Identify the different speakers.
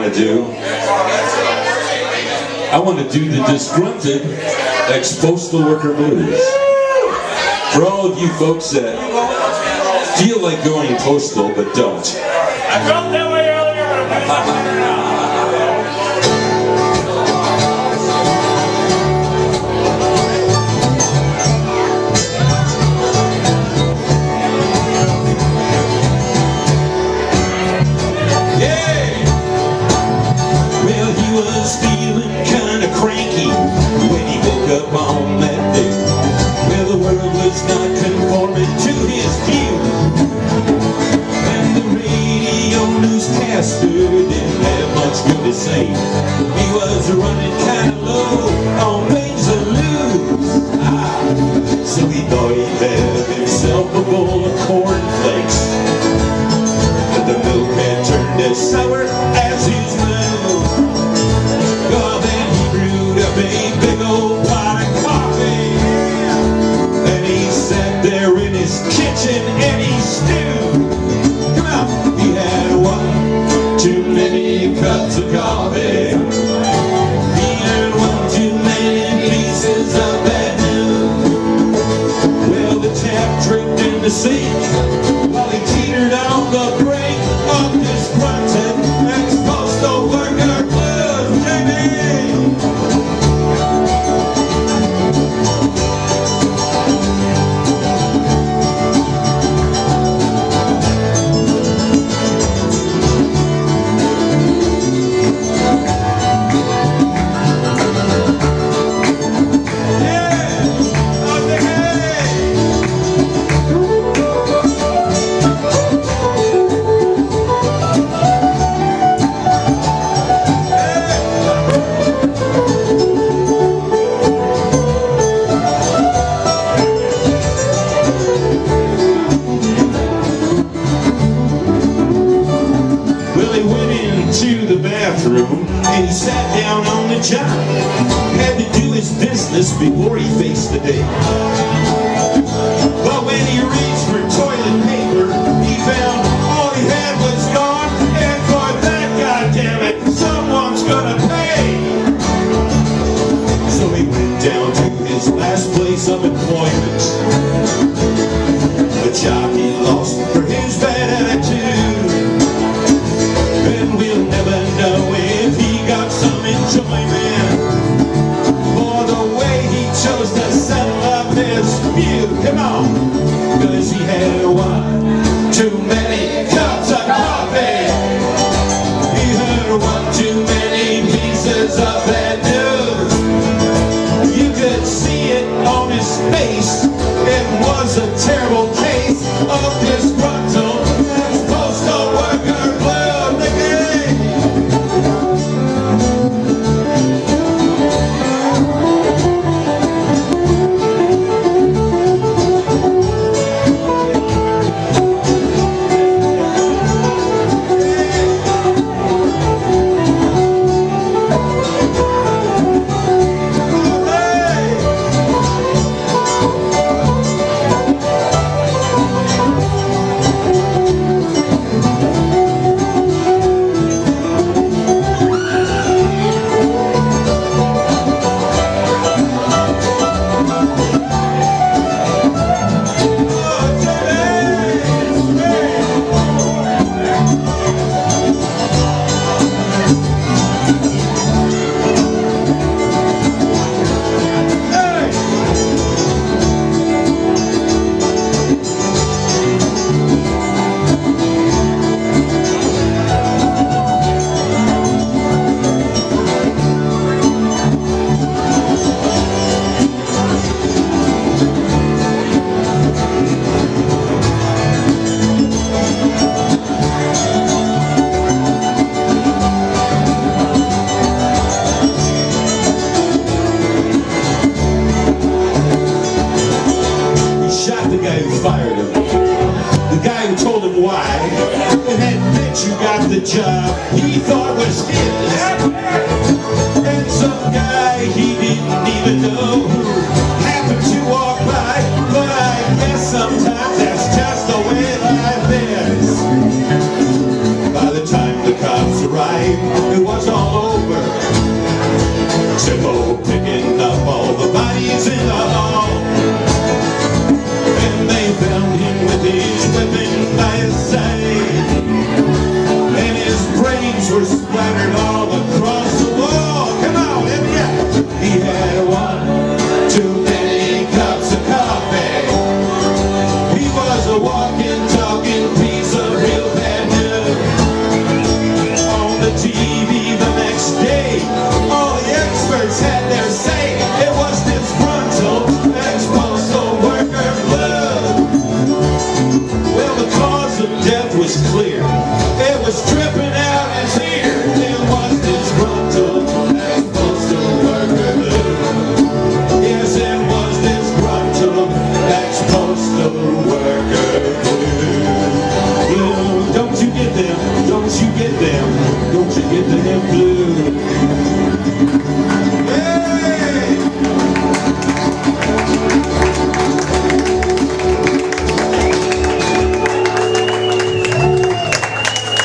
Speaker 1: want to do. I want to do the Disgruntled ex-postal worker blues. For all of you folks that feel like going postal but don't.
Speaker 2: I felt that way earlier, but
Speaker 1: was feeling kind of cranky when he woke up on that day. Well, the world was not conforming to his view, and the radio newscaster didn't have much good to say. He was running kind of low on things to lose. So he thought he'd have himself a bowl of cornflakes, but the milk had turned as sour as his moon. Well, then he brewed up a big old pot of coffee, and he sat there in his kitchen and he stewed. Come on, he had one too many cups of coffee. He had one too many pieces of bad news. Well, the tap dripped in the sink while he teetered on the brink of Disgruntled ex-postal worker blues. And he sat down on the job, had to do his business before he faced the day. But when he reached for toilet paper, he found all he had was gone, and for that, goddammit, someone's gonna pay. So he went down to his last place of employment, a job he lost for his bad attitude. And we'll never know if he got some enjoyment for the way he chose to settle up his feud. Come on, cause he had one too many cups of coffee. He heard one too many pieces of bad news. You could see it on his face. It was a terrible case of Disgruntled ex-postal worker blues. Fired him. The guy who told him why, and that bitch who got the job he thought was his, and some guy he didn't even know happened to walk by. But I guess sometimes that's just the way life is. By the time the cops arrived, Names were splattered all across the wall. Come on, let me out. He had one too many cups of coffee. He was a walking, talking piece of real bad news. On the TV the next day, all the experts had their say. It was disgruntled ex-postal worker blues. Well, the cause of death was clear. It was dripping out his ear. It was disgruntled ex-postal worker blues. Yes, it was disgruntled ex-postal worker blues. Don't you get them? Don't you get them? Don't you get them?